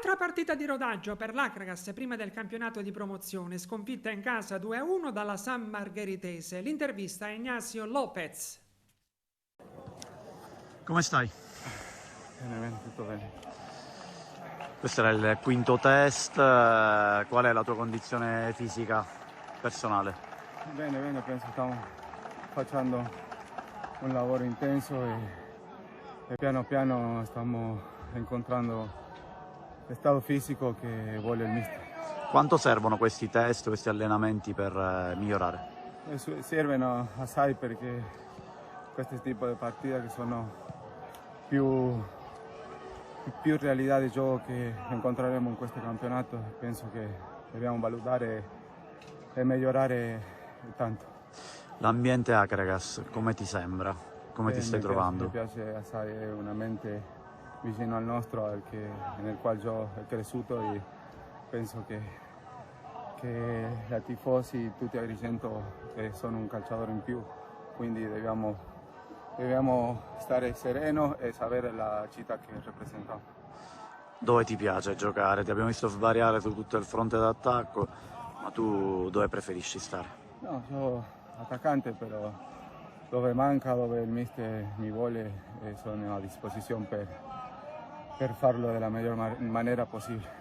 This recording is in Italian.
Altra partita di rodaggio per l'Acragas prima del campionato di promozione, sconfitta in casa 2-1 dalla San Margheritese. L'intervista a Ignacio Lopez. Come stai? Bene, tutto bene. Questo era il quinto test, qual è la tua condizione fisica personale? Bene, penso stiamo facendo un lavoro intenso e piano piano stiamo incontrando lo stato fisico che vuole il mister. Quanto servono questi test, questi allenamenti per migliorare? Servono assai perché questo tipo di partite che sono più realtà di gioco che incontreremo in questo campionato, penso che dobbiamo valutare e migliorare tanto. L'ambiente Acragas, come ti sembra? Come ti stai trovando? Mi piace assai, è un ambiente vicino al nostro, nel quale io ho cresciuto e penso che i tifosi, tutti a Agrigento, sono un calciatore in più, quindi dobbiamo stare sereno e sapere la città che rappresentiamo. Dove ti piace giocare? Ti abbiamo visto svariare su tutto il fronte d'attacco, ma tu dove preferisci stare? No, sono attaccante, però dove manca, dove il mister mi vuole, sono a disposizione per farlo della miglior maniera possibile.